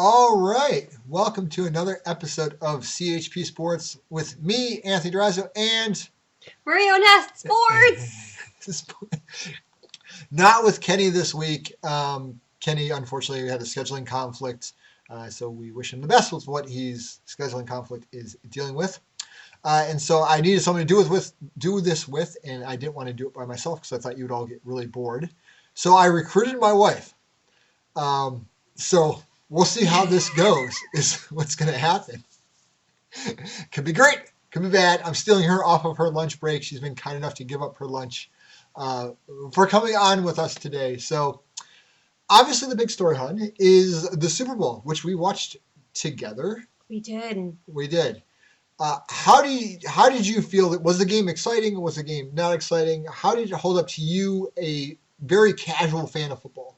All right. Welcome to another episode of CHP Sports with me, Anthony Durazzo, and Mario Nest Sports. Not with Kenny this week. Kenny, unfortunately, had a scheduling conflict, so we wish him the best with what his scheduling conflict is dealing with. And so I needed someone to do this with, and I didn't want to do it by myself because I thought you would all get really bored. So I recruited my wife. So we'll see how this goes, is what's going to happen. Could be great, could be bad. I'm stealing her off of her lunch break. She's been kind enough to give up her lunch for coming on with us today. So obviously the big story, hon, is the Super Bowl, which we watched together. We did. We did. How did you feel? Was the game exciting? Was the game not exciting? How did it hold up to you, a very casual fan of football?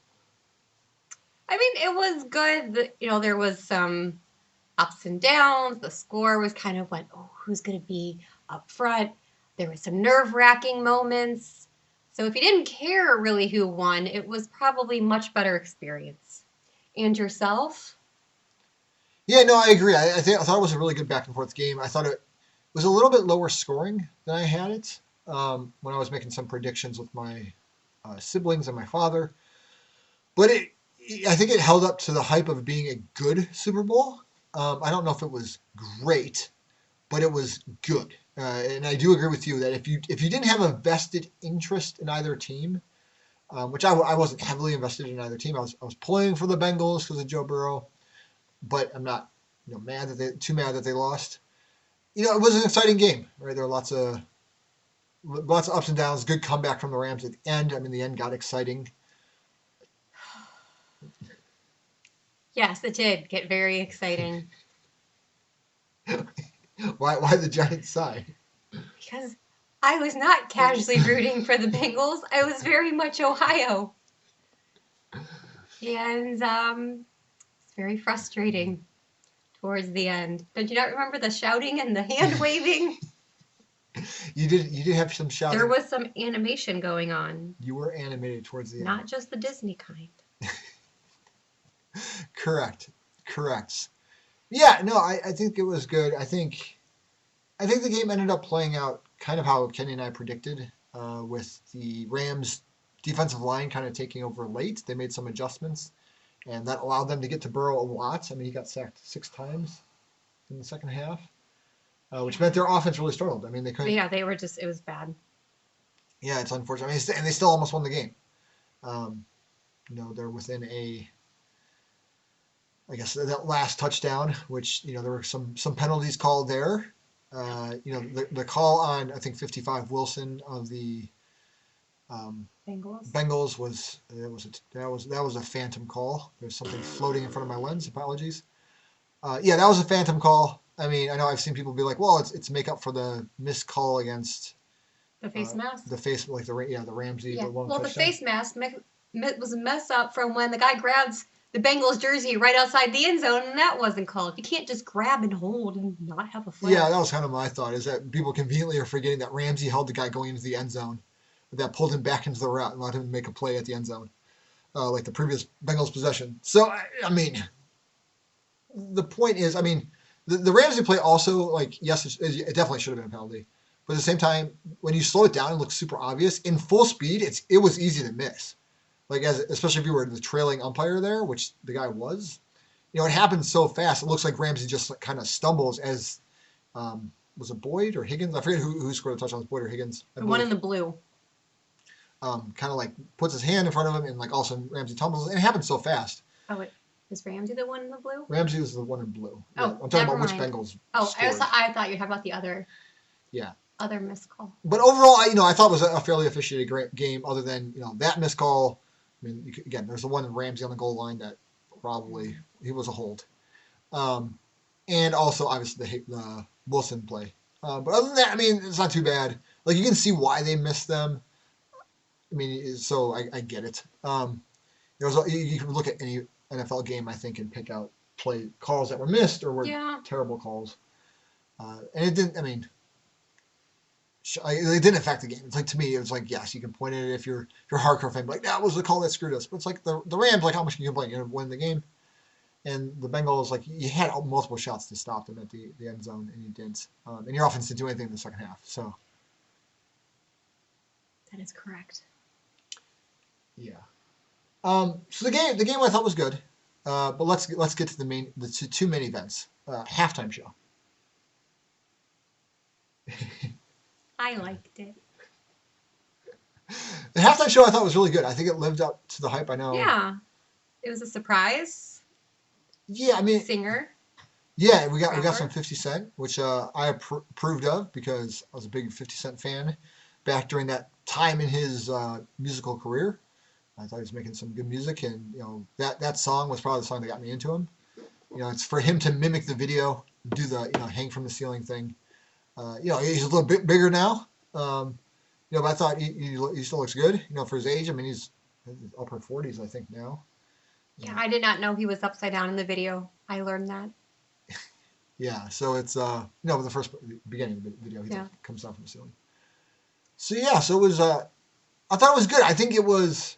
I mean, it was good. There was some ups and downs. The score was kind of like, oh, who's going to be up front? There were some nerve-wracking moments. So if you didn't care really who won, it was probably a much better experience. And yourself? Yeah, no, I agree. I thought it was a really good back and forth game. I thought it was a little bit lower scoring than I had it when I was making some predictions with my siblings and my father. But I think it held up to the hype of being a good Super Bowl. I don't know if it was great, but it was good. And I do agree with you that if you didn't have a vested interest in either team, which I wasn't heavily invested in either team, I was pulling for the Bengals because of Joe Burrow, but I'm not mad that they lost. It was an exciting game, right? There were lots of ups and downs. Good comeback from the Rams at the end. I mean, the end got exciting. Yes, it did get very exciting. Why the giant sigh? Because I was not casually rooting for the Bengals. I was very much Ohio. And it's very frustrating towards the end. Don't you not remember the shouting and the hand waving? You did have some shouting. There was some animation going on. You were animated towards the end. Not just the Disney kind. Correct. Yeah, no, I think it was good. I think the game ended up playing out kind of how Kenny and I predicted, with the Rams' defensive line kind of taking over late. They made some adjustments, and that allowed them to get to Burrow a lot. I mean, he got sacked 6 times in the second half, which meant their offense really struggled. I mean, they couldn't. Yeah, it was bad. Yeah, it's unfortunate. I mean, and they still almost won the game. They're within I guess that last touchdown, which there were some penalties called there. The call on, I think, 55 Wilson of the Bengals was a phantom call. There's something floating in front of my lens. Apologies. Yeah, that was a phantom call. I mean, I know I've seen people be like, well, it's make up for the missed call against the face mask. The Ramsey. Yeah. Well, touchdown. The face mask was a mess up from when the guy grabs the Bengals jersey right outside the end zone, and that wasn't called. You can't just grab and hold and not have a flag. Yeah, that was kind of my thought, is that people conveniently are forgetting that Ramsey held the guy going into the end zone, that pulled him back into the route and allowed him to make a play at the end zone, like the previous Bengals possession. So, I mean, the point is, I mean, the Ramsey play also, like, yes, it definitely should have been a penalty. But at the same time, when you slow it down, it looks super obvious. In full speed, it was easy to miss. Like, especially if you were the trailing umpire there, which the guy was, it happens so fast. It looks like Ramsey just kind of stumbles as, was it Boyd or Higgins? I forget who scored the touchdown. Boyd or Higgins? The one in the blue. Kind of like puts his hand in front of him, and like all of a sudden Ramsey tumbles. And it happens so fast. Oh, wait. Is Ramsey the one in the blue? Ramsey was the one in blue. Oh, yeah, I'm talking about which Bengals. Oh, scored. I thought you were talking about the other. Yeah. Other missed call. But overall, I thought it was a fairly officiated great game, other than that missed call. I mean, again, there's the one in Ramsey on the goal line that probably he was a hold, and also obviously the Wilson play. But other than that, I mean, it's not too bad. Like, you can see why they missed them. I mean, so I get it. You can look at any NFL game, I think, and pick out play calls that were missed or were terrible calls, and it didn't. I mean. It didn't affect the game. It's like, to me, it was like, yes, you can point at it if you're a hardcore fan, like, that was the call that screwed us. But it's like the Rams, like, how much can you complain? You're going to win the game. and the Bengals, like, you had multiple shots to stop them at the end zone, and you didn't. And your offense didn't do anything in the second half. So That is correct. yeah. So the game I thought was good, but let's get to the two main events. Halftime show. I liked it. The halftime show I thought was really good. I think it lived up to the hype. I know. Yeah. It was a surprise. Yeah, I mean, Singer. yeah, we got Rapper. some 50 Cent, which I approved of because I was a big 50 Cent fan back during that time in his musical career. I thought he was making some good music, and that song was probably the song that got me into him. It's for him to mimic the video, do the hang from the ceiling thing. He's a little bit bigger now. But I thought he still looks good. For his age. I mean, he's upper 40s, I think now. Yeah, I did not know he was upside down in the video. I learned that. Yeah, so it's the first beginning of the video, he comes down from the ceiling. So yeah, so it was. I thought it was good. I think it was.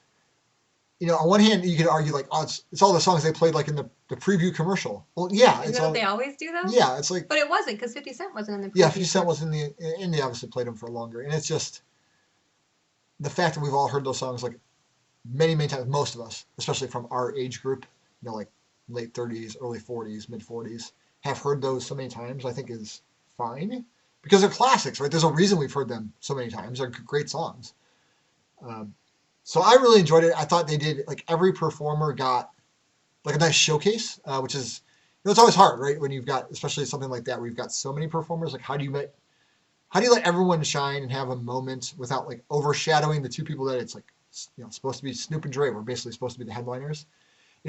On one hand, you could argue like, oh, it's all the songs they played like in the preview commercial. Well, yeah, Isn't that what they always do though? Yeah, it's like. But it wasn't because 50 Cent wasn't in the preview. Yeah, 50 Cent was in and they obviously played them for longer, and it's just the fact that we've all heard those songs like many times. Most of us, especially from our age group, like late 30s, early 40s, mid 40s, have heard those so many times. I think is fine because they're classics, right? There's a reason we've heard them so many times. They're great songs. So I really enjoyed it. I thought they did, like, every performer got like a nice showcase, which is, it's always hard, right? When you've got, especially something like that, where you've got so many performers, like how do you let everyone shine and have a moment without like overshadowing the two people that it's like, supposed to be Snoop and Dre were basically supposed to be the headliners.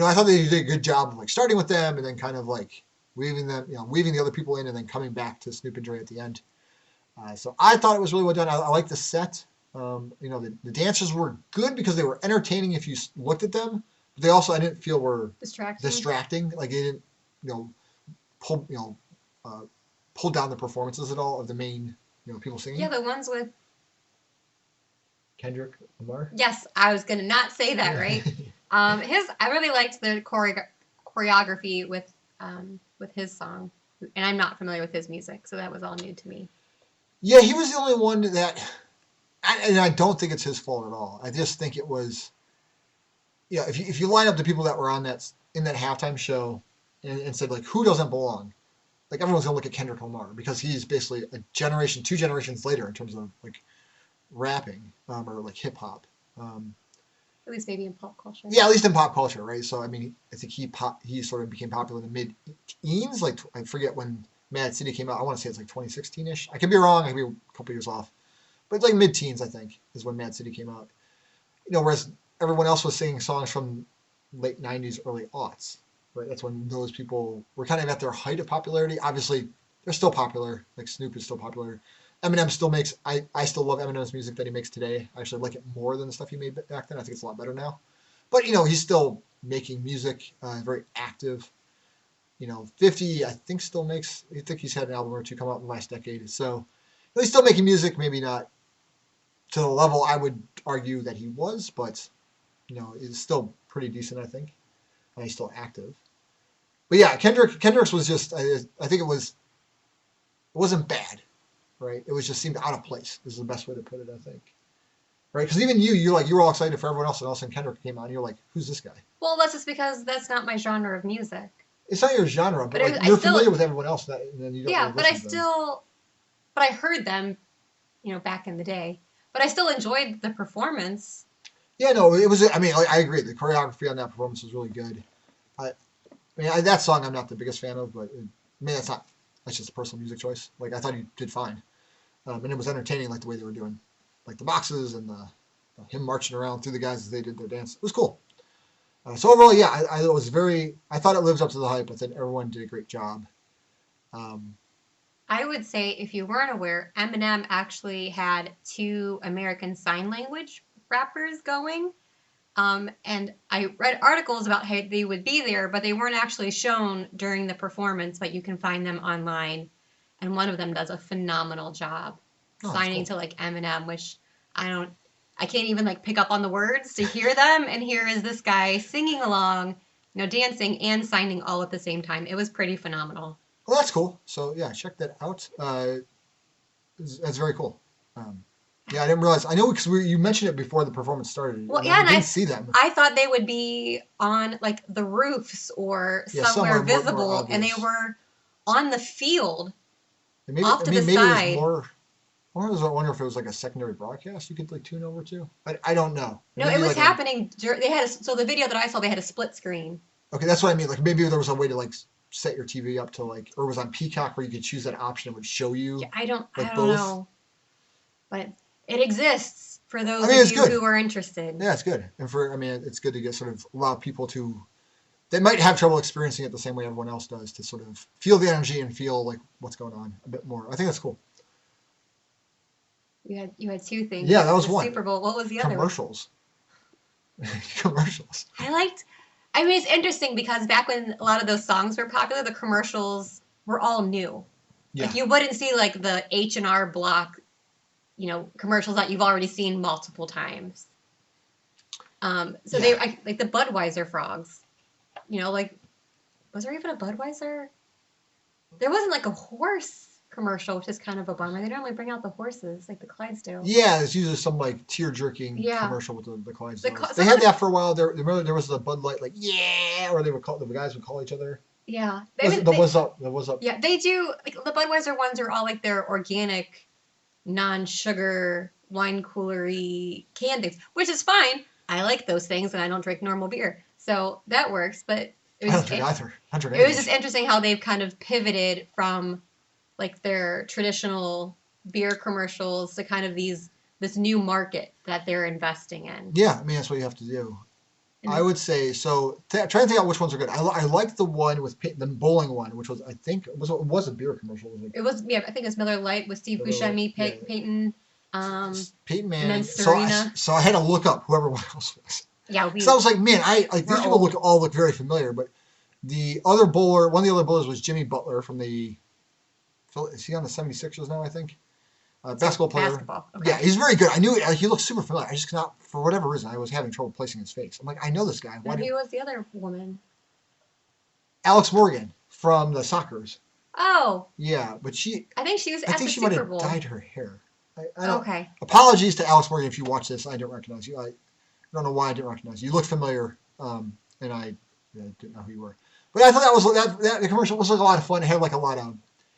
I thought they did a good job of like starting with them and then kind of like weaving the other people in and then coming back to Snoop and Dre at the end. So I thought it was really well done. I liked the set. The dancers were good because they were entertaining if you looked at them. But they also, I didn't feel were distracting. Like they didn't, pull down the performances at all of the main, people singing. Yeah, the ones with Kendrick Lamar. Yes, I was gonna not say that, right? I really liked the choreography with his song, and I'm not familiar with his music, so that was all new to me. Yeah, he was the only one that. And I don't think it's his fault at all. I just think it was, if you line up the people that were in that halftime show and said like who doesn't belong, like everyone's gonna look at Kendrick Lamar because he's basically two generations later in terms of like rapping or like hip hop. At least maybe in pop culture. Yeah, at least in pop culture, right? So I mean, I think he sort of became popular in the mid-teens. Like I forget when Mad City came out. I want to say it's like 2016ish. I could be wrong. I could be a couple years off. But it's like mid-teens, I think, is when Mad City came out. Whereas everyone else was singing songs from late 90s, early aughts. Right? That's when those people were kind of at their height of popularity. Obviously, they're still popular. Like Snoop is still popular. Eminem still makes. I still love Eminem's music that he makes today. I actually like it more than the stuff he made back then. I think it's a lot better now. But he's still making music. Very active. 50, I think still makes. I think he's had an album or two come out in the last decade. So he's still making music. Maybe not to the level I would argue that he was, but is still pretty decent, I think. And he's still active. But yeah, Kendrick's was just, I think it wasn't bad, right? It was just seemed out of place. Is the best way to put it, I think. Right? Because even you were all excited for everyone else, and all of a sudden Kendrick came on, and you're like, who's this guy? Well, that's just because that's not my genre of music. It's not your genre, but like, you're familiar with everyone else, and then you don't. Yeah, really but I heard them, back in the day. But I still enjoyed the performance. Yeah, no, it was. I mean, I agree. The choreography on that performance was really good. That song I'm not the biggest fan of, but that's just a personal music choice. Like I thought he did fine, and it was entertaining, like the way they were doing, like the boxes and him marching around through the guys as they did their dance. It was cool. So overall, yeah, I thought it lives up to the hype. I think everyone did a great job. I would say, if you weren't aware, Eminem actually had 2 American Sign Language rappers going. And I read articles about how they would be there, but they weren't actually shown during the performance, but you can find them online. And one of them does a phenomenal job signing to like Eminem, which I can't even like pick up on the words to hear them. And here is this guy singing along dancing and signing all at the same time. It was pretty phenomenal. Well, that's cool. So yeah, check that out. That's very cool. Yeah, I didn't realize. I know because you mentioned it before the performance started. Well, and yeah, I and didn't see them. I thought they would be on like the roofs or Yeah, somewhere somewhere more visible, and they obvious. were on the field And maybe off I to the mean maybe it was side. more. I wonder if it was like a secondary broadcast you could like tune over to. I don't know. No, it Maybe was like happening. They had so the video that I saw, they had a split screen. okay, that's what I mean. Like maybe there was a way to like set your TV up to like, or it was on Peacock where you could choose that option. It would show you Yeah, I don't like both. know, but it exists for I those mean, of it's you good. who are interested. Yeah, it's good. And for I mean, it's good to get sort of allow people to they might have trouble experiencing it the same way everyone else does to sort of feel the energy and feel like what's going on a bit more. I think that's cool. You had two things. Yeah, that was the one. Super Bowl. What was the other one? Commercials. Commercials. I mean, it's interesting because back when a lot of those songs were popular, the commercials were all new. Yeah. Like you wouldn't see like the H&R Block, commercials that you've already seen multiple times. So Yeah. like the Budweiser frogs, like was there even a Budweiser? There wasn't like a horse commercial, which is kind of a bummer. They normally bring out the horses, like the Clydesdale. Yeah, there's usually some like tear jerking Yeah. commercial with the Clydesdales. They had that for a while. Remember there was the Bud Light like yeah, or the guys would call each other. Yeah. The what's up? The what's up? Yeah, they do. Like the Budweiser ones are all like their organic, non-sugar wine coolery canned things, which is fine. I like those things, and I don't drink normal beer, so that works. But I don't drink either. It was just interesting how they've kind of pivoted from like their traditional beer commercials to kind of this new market that they're investing in. Yeah, I mean that's what you have to do. I would say so. Trying to think out which ones are good. I liked the one with the bowling one, which was I think was a beer commercial. It was I think it was Miller Lite with Steve Buscemi, Peyton, Peyton Manning, and then Serena. So I had to look up whoever else was. Yeah, so I was like, man, these people all look very familiar. But the other bowler, one of the other bowlers was Jimmy Butler from the. Is he on the 76ers now? I think. Basketball player. Basketball. Okay. Yeah, he's very good. I knew he looked super familiar. I just cannot, for whatever reason, I was having trouble placing his face. I'm like, I know this guy. Who was the other woman? Alex Morgan from the Sockers. Oh. Yeah, but I think she was at the Super Bowl. I think she might have dyed her hair. I don't, okay. Apologies to Alex Morgan if you watch this. I didn't recognize you. I don't know why I didn't recognize you. You look familiar, and I didn't know who you were. But I thought that the commercial was like a lot of fun. It had like a lot of.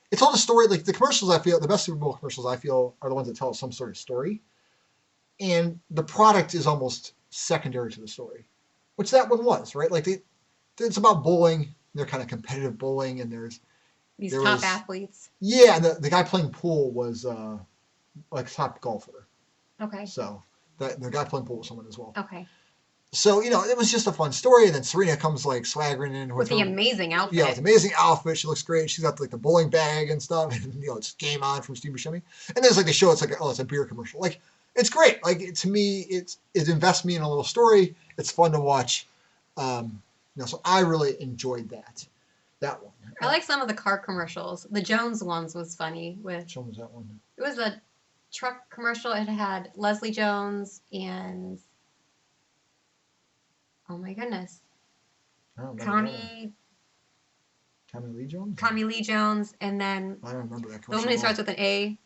It told a story. Like the commercials, I feel the best Super Bowl commercials I feel are the ones that tell some sort of story, and the product is almost secondary to the story, which that one was, right? Like it's about bowling. They're kind of competitive bowling, and there's these top athletes. Yeah, and the guy playing pool was like a top golfer. Okay. So the guy playing pool was someone as well. Okay. So it was just a fun story, and then Serena comes like swaggering in with the amazing outfit. Yeah, with the amazing outfit. She looks great. She's got like the bowling bag and stuff, and it's Game On from Steve Buscemi. And then it's like they show it's a beer commercial. Like it's great. Like to me, it invests me in a little story. It's fun to watch. So I really enjoyed that one. I like some of the car commercials. The Jones ones was funny. Which one was that one? It was a truck commercial. It had Leslie Jones and. Oh my goodness. Tommy Lee Jones? Tommy Lee Jones, and then I don't remember that commercial. The one that starts with an A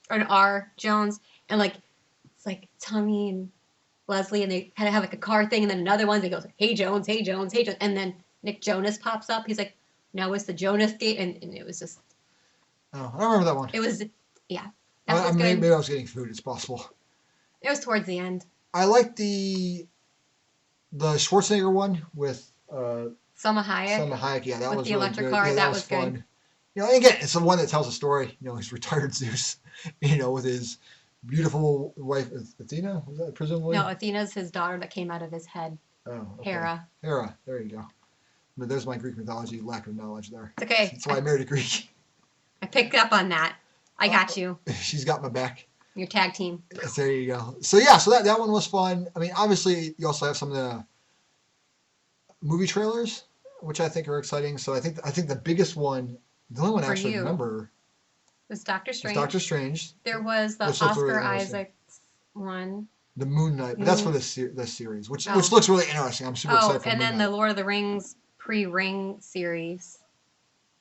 or an R, Jones, and it's like Tommy and Leslie, and they kind of have like a car thing, and then another one, they goes, hey Jones, hey Jones, hey Jones, and then Nick Jonas pops up. He's like, no, it's the Jonas Gate, and it was just. Oh, I don't remember that one. It was, yeah. Maybe I was getting food. It's possible. It was towards the end. I like the Schwarzenegger one with Salma Hayek. Salma Hayek, yeah, that was with the really electric good. car. Yeah, that was fun. Good. And again, it's the one that tells a story. He's retired Zeus. With his beautiful wife Athena. Was that presumably? No, Athena's his daughter that came out of his head. Oh, okay. Hera. Hera. There you go. But there's my Greek mythology lack of knowledge there. It's okay. That's why I married a Greek. I picked up on that. I got you. She's got my back. Your tag team. There you go. So yeah, that one was fun. I mean, obviously you also have some of the movie trailers, which I think are exciting. So I think the biggest one, the only one I actually remember, was Doctor Strange. Doctor Strange. There was the Oscar Isaacs one. The Moon Knight, but that's for this series, which looks really interesting. I'm super excited for and Moon then Knight. the Lord of the Rings pre-Ring series.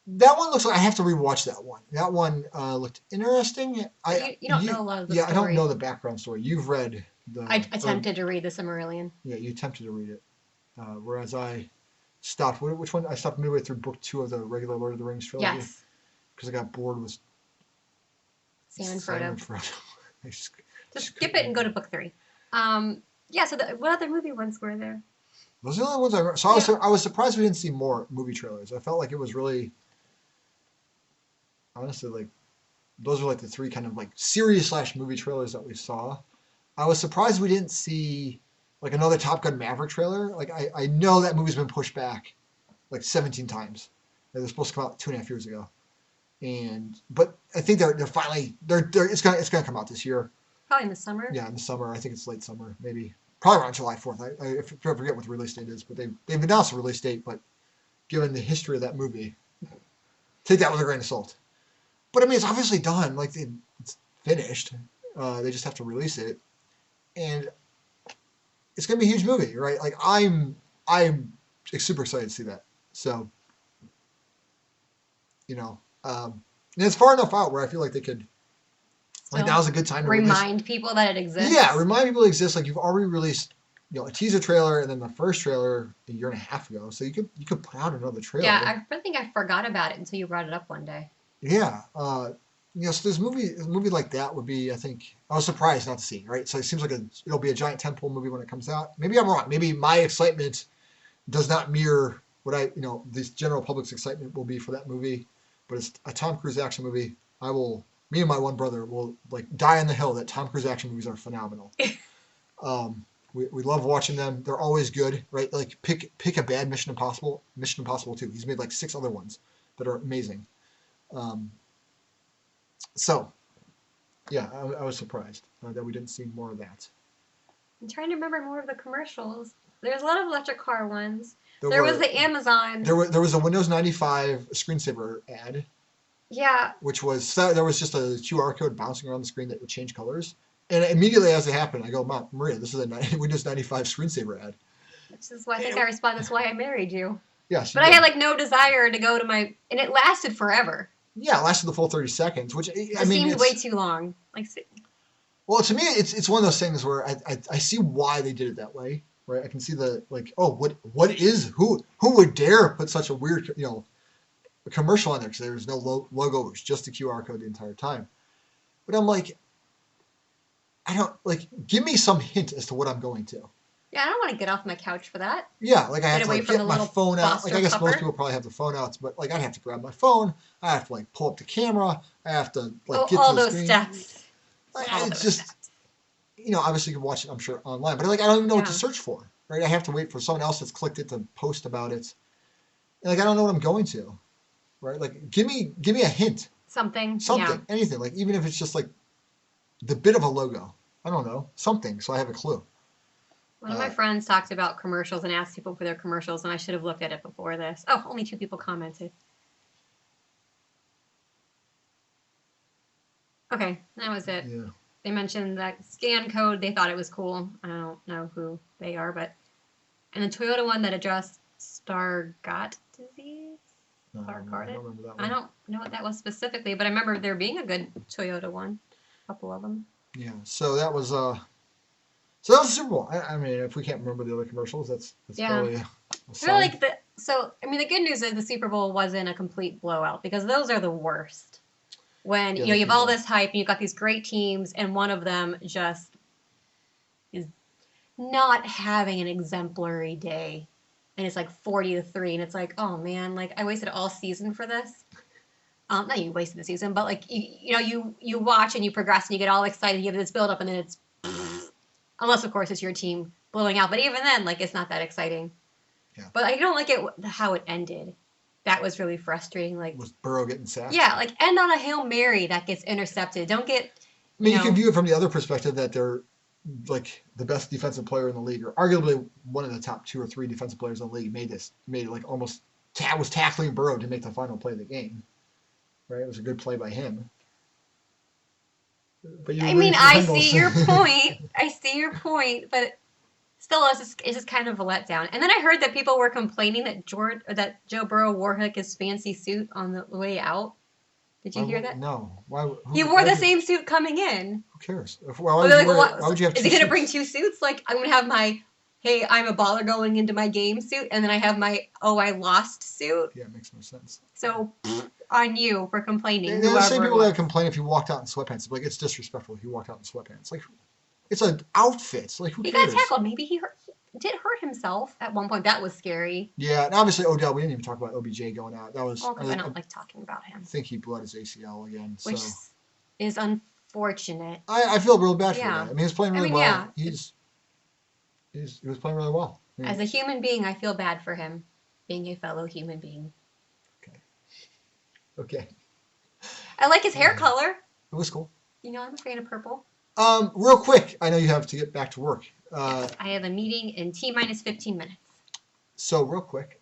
That one looks like I have to rewatch that one. That one looked interesting. You don't know a lot of the yeah, story. I don't know the background story. You've read the. I attempted to read the Silmarillion. Yeah, you attempted to read it, whereas I stopped. Which one? I stopped midway through book 2 of the regular Lord of the Rings trilogy. Yes. Because I got bored with Sam and Frodo. Just skip it and go to book 3. Yeah. So what other movie ones were there? Those are the only ones I remember. So I was surprised we didn't see more movie trailers. I felt like it was really, honestly, like those were like the 3 kind of like series / movie trailers that we saw. I was surprised we didn't see like another Top Gun Maverick trailer. Like I know that movie's been pushed back like 17 times. It was supposed to come out 2.5 years ago, but I think they're finally it's gonna come out this year. Probably in the summer. Yeah, in the summer. I think it's late summer, maybe. Probably around July 4th. I forget what the release date is, but they've announced a release date. But given the history of that movie, take that with a grain of salt. But I mean, it's obviously done. Like it's finished. They just have to release it, and it's gonna be a huge movie, right? Like I'm super excited to see that. So, and it's far enough out where I feel like they could. Like now's a good time to remind people that it exists. Yeah, remind people it exists. Like you've already released, a teaser trailer and then the first trailer a year and a half ago. So you could put out another trailer. Yeah, I think I forgot about it until you brought it up one day. Yeah, so this movie like that would be, I think, I was surprised not to see. Right, so it seems like it'll be a giant tentpole movie when it comes out. Maybe I'm wrong. Maybe my excitement does not mirror what the general public's excitement will be for that movie. But it's a Tom Cruise action movie. Me and my one brother will like die on the hill that Tom Cruise action movies are phenomenal. We love watching them. They're always good, right? Like pick a bad Mission Impossible 2. He's made like 6 other ones that are amazing. So, yeah, I was surprised that we didn't see more of that. I'm trying to remember more of the commercials. There's a lot of electric car ones. There was the Amazon. There was a Windows 95 screensaver ad. Yeah. Which was, there was just a QR code bouncing around the screen that would change colors. And immediately as it happened, I go, Mom, Maria, this is a Windows 95 screensaver ad. Which is why I think I responded, that's why I married you. Yeah. But I had like no desire to go to and it lasted forever. Yeah, it lasted the full 30 seconds, which it seemed way too long. Well, to me, it's one of those things where I see why they did it that way, right? I can see who would dare put such a weird, a commercial on there, because there was no logo, it was just a QR code the entire time. But I'm like, give me some hint as to what I'm going to. Yeah, I don't want to get off my couch for that. Yeah, like I have to get my phone out. Like I guess most people probably have the phone out, but like I'd have to grab my phone. I have to like pull up the camera. I have to get to all the those screen. steps. It's just, obviously you can watch it, I'm sure, online, but like I don't even know what to search for, right? I have to wait for someone else that's clicked it to post about it. And like I don't know what I'm going to. Right, like give me a hint. Something, anything. Like even if it's just like the bit of a logo, I don't know, something, so I have a clue. One of my friends talked about commercials and asked people for their commercials, and I should have looked at it before this. Oh, only 2 people commented. Okay, that was it. Yeah. They mentioned that scan code. They thought it was cool. I don't know who they are, and the Toyota one that addressed Stargardt disease. I don't remember that one. I don't know what that was specifically, but I remember there being a good Toyota one, a couple of them. Yeah, so that was the Super Bowl. I mean, if we can't remember the other commercials, that's probably a sign. The good news is the Super Bowl wasn't a complete blowout, because those are the worst. When you have all this hype and you've got these great teams, and one of them just is not having an exemplary day. And it's like 40-3, and it's like, oh man, like I wasted all season for this. Not you wasted the season, but like you watch and you progress and you get all excited, you have this build up, and then it's unless of course it's your team blowing out. But even then, like it's not that exciting. Yeah. But I don't like it how it ended. That was really frustrating. Like was Burrow getting sacked? Yeah, like end on a Hail Mary that gets intercepted. Don't get. I mean, you can view it from the other perspective that they're like the best defensive player in the league, or arguably one of the top 2 or 3 defensive players in the league, made it like almost was tackling Burrow to make the final play of the game. Right, it was a good play by him. But I see your point. But still, it's just kind of a letdown. And then I heard that people were complaining that Joe Burrow wore like his fancy suit on the way out. Did you hear that? No. Why? He wore the same suit coming in. Who cares? Why would you have is two he going to suits? bring two suits? Like, I'm going to have my, hey, I'm a baller going into my game suit, and then I have my, oh, I lost suit. Yeah, it makes no sense. So, on you for complaining. There's the same people that complain if you walked out in sweatpants. Like, it's disrespectful if you walked out in sweatpants. Like, it's an outfit. Like, who cares? He got tackled. Maybe he did hurt himself at one point. That was scary. Yeah, and obviously Odell. We didn't even talk about OBJ going out. That was. Well, because I don't like talking about him. I think he blew out his ACL again. Which is unfortunate. I feel real bad for that. I mean, he's playing really well. Yeah. He was playing really well. As a human being, I feel bad for him, being a fellow human being. Okay. I like his hair color. It was cool. You know, I'm a fan of purple. Real quick, I know you have to get back to work. Yes, I have a meeting in T-minus 15 minutes. So real quick.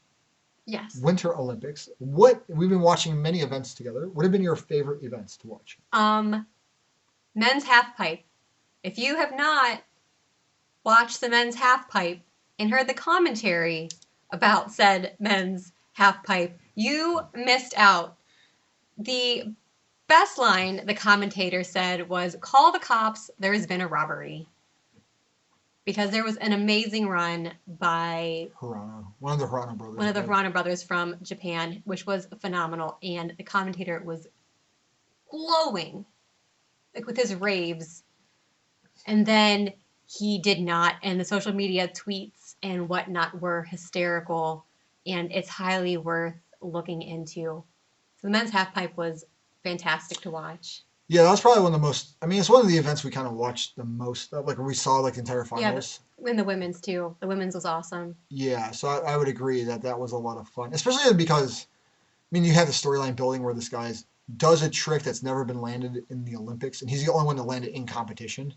Yes. Winter Olympics. We've been watching many events together. What have been your favorite events to watch? Men's halfpipe. If you have not watched the men's halfpipe and heard the commentary about said men's halfpipe, you missed out. The best line the commentator said was, "Call the cops, there has been a robbery." Because there was an amazing run by one of the Hirano brothers. One of the Hirano brothers from Japan, which was phenomenal. And the commentator was glowing, like with his raves. And then he did not. And the social media tweets and whatnot were hysterical. And it's highly worth looking into. So the men's halfpipe was fantastic to watch. Yeah, that was probably one of the most. I mean, it's one of the events we kind of watched the most of. Like, we saw like the entire finals. Yeah, and the women's too. The women's was awesome. Yeah, so I would agree that was a lot of fun, especially because, I mean, you have the storyline building where this guy does a trick that's never been landed in the Olympics, and he's the only one to land it in competition,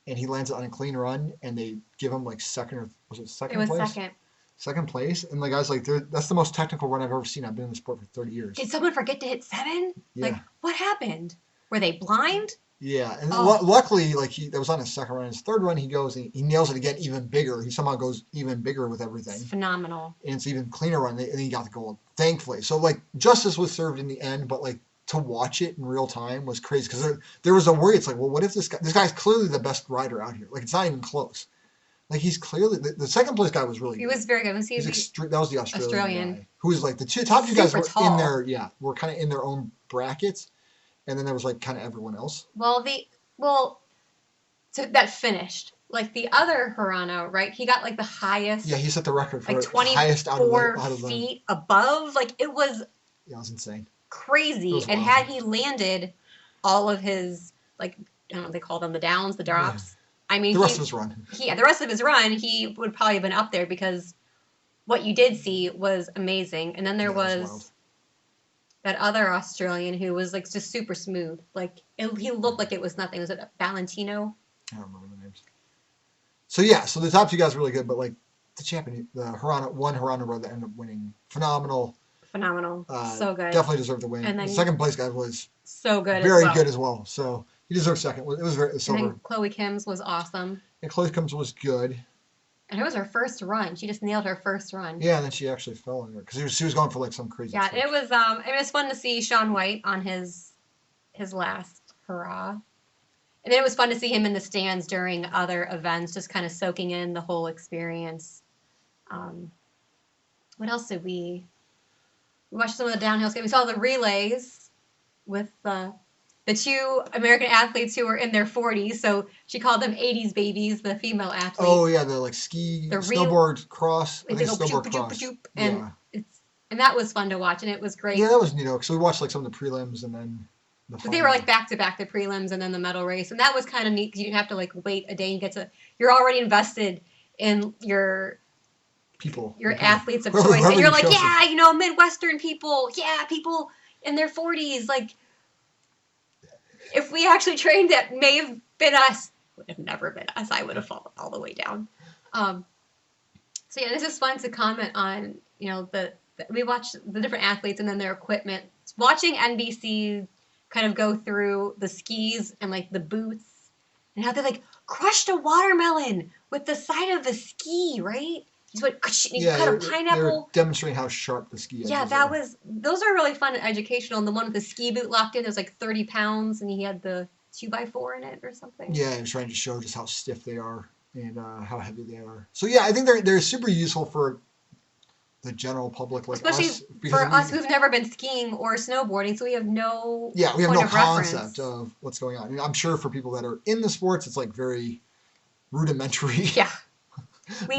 and he lands it on a clean run, and they give him like second or was it second place? It was second. Second place, and the guy's like, that's the most technical run I've ever seen. I've been in the sport for 30 years. Did someone forget to hit 7? Yeah. Like, what happened? Were they blind? Yeah, and luckily, like that was on his second run. His third run, he goes and he nails it again, even bigger. He somehow goes even bigger with everything. It's phenomenal. And it's even cleaner run, and he got the gold, thankfully. So like justice was served in the end, but like to watch it in real time was crazy because there was a worry. It's like, well, what if this guy's clearly the best rider out here? Like it's not even close. Like he's clearly the second place guy was really good. He was very good. That was the Australian guy, who was like the top two guys were tall. In their were kind of in their own brackets. And then there was like kind of everyone else. So that finished. Like the other Hirano, right? He got like the highest. Yeah, he set the record for like 24 feet above. Like it was. Yeah, it was insane. Crazy. And had he landed all of his like I don't know, they call them the downs, the drops. Yeah. I mean, the rest of his run. The rest of his run, he would probably have been up there because what you did see was amazing. And then there was that other Australian who was like just super smooth. Like he looked like it was nothing. Was it Valentino? I don't remember the names. So yeah, so the top two guys were really good, but like the champion, the Hirano brother that ended up winning, phenomenal. So good. Definitely deserved the win. And then the second place guy was so good. Very good as well. So he deserved second. It was very silver. And then Chloe Kim's was awesome. And Chloe Kim's was good. And it was her first run. She just nailed her first run. Yeah, and then she actually fell in it because she was going for like some crazy. Yeah, it was fun to see Shaun White on his last hurrah, and then it was fun to see him in the stands during other events, just kind of soaking in the whole experience. What else did we watched some of the downhill skating? We saw the relays with the two American athletes who were in their 40s, so she called them 80s babies, the female athletes. Oh yeah, the like snowboard cross. They go snowboard cross. And that was fun to watch, and it was great. Yeah, that was neat. So we watched like some of the prelims and then the final. They were like back to back, the prelims and then the medal race, and that was kind of neat because you didn't have to like wait a day and you're already invested in your athletes of choice, and you're like, Midwestern people, people in their 40s, like. If we actually trained, that may have been us. Would have never been us. I would have fallen all the way down. So yeah, this is fun to comment on. We watched the different athletes and then their equipment. Watching NBC kind of go through the skis and like the boots and how they like crushed a watermelon with the side of the ski, right? He's went, and he Yeah, cut a they were pineapple. demonstrating how sharp the ski edges Yeah, are. those are really fun and educational. And the one with the ski boot locked in, it was like 30 pounds, and he had the 2x4 in it or something. Yeah, and trying to show just how stiff they are and how heavy they are. So yeah, I think they're super useful for the general public like Especially us for because us who've never been skiing or snowboarding, so we have no we have point no of concept reference. of what's going on. And I'm sure for people that are in the sports, it's like very rudimentary. Yeah. We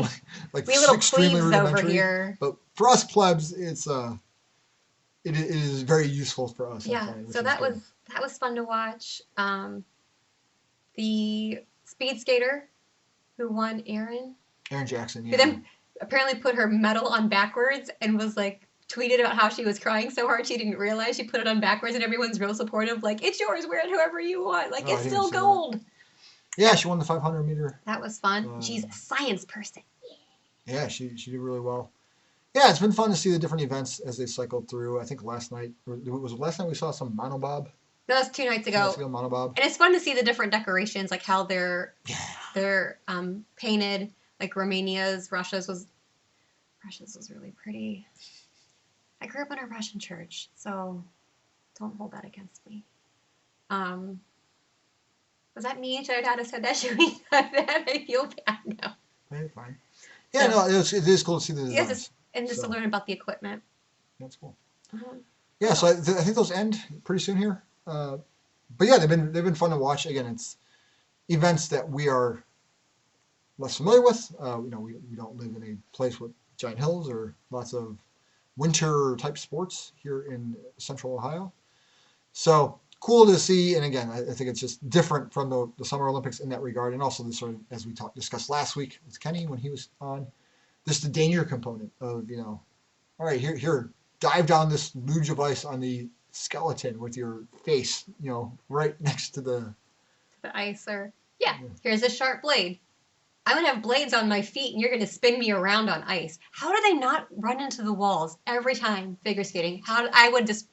like we little extremely plebes over rudimentary. here. But for us plebs, it is very useful for us. Yeah, I find, so that was fun to watch. The speed skater who won, Erin, Jackson, who yeah. then apparently put her medal on backwards and was like tweeted about how she was crying so hard she didn't realize she put it on backwards, and everyone's real supportive, like, it's yours, wear it however you want, like, it's still gold. Yeah, she won the 500 meter. That was fun. She's a science person. Yeah, she did really well. Yeah, it's been fun to see the different events as they cycled through. I think last night, was it last night we saw some monobob? No, that's 2 nights ago. Monobob. And it's fun to see the different decorations, like how they're painted. Like Russia's was really pretty. I grew up in a Russian church, so don't hold that against me. Was that mean? Should I not have said that? Should we have that? I feel bad now. Hey, fine. Yeah, no, it is cool to see the designs. Yes, and just to learn about the equipment. That's cool. Yeah, so I think those end pretty soon here. But yeah, they've been fun to watch. Again, it's events that we are less familiar with. We don't live in a place with giant hills or lots of winter type sports here in Central Ohio. So cool to see. And again, I think it's just different from the Summer Olympics in that regard. And also this sort of, as we discussed last week with Kenny when he was on, just the danger component of, all right, here, dive down this luge of ice on the skeleton with your face, right next to the ice. Or here's a sharp blade. I'm going to have blades on my feet and you're going to spin me around on ice. How do they not run into the walls every time figure skating? I would just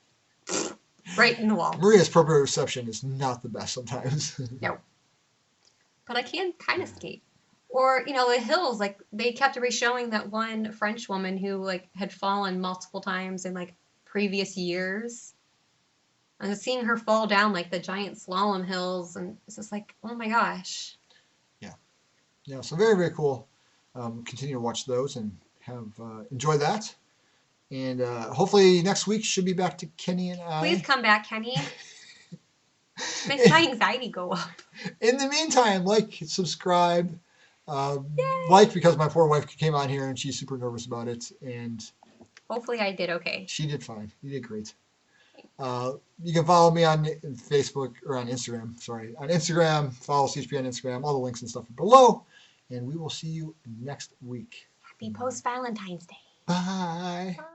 right in the wall. Maria's proprioception is not the best sometimes. No. But I can kind of skate. Or, the hills, like they kept re-showing that one French woman who like had fallen multiple times in like previous years. And seeing her fall down like the giant slalom hills, and it's just like, oh my gosh. Yeah, so very, very cool. Continue to watch those and have enjoy that. And hopefully next week should be back to Kenny and I. Please come back, Kenny. Makes my anxiety go up. In the meantime, subscribe. Because my poor wife came on here and she's super nervous about it. And hopefully I did okay. She did fine. You did great. You can follow me on Facebook or on Instagram. Sorry, on Instagram. Follow CHP on Instagram. All the links and stuff are below. And we will see you next week. Happy post-Valentine's Day. Bye. Bye.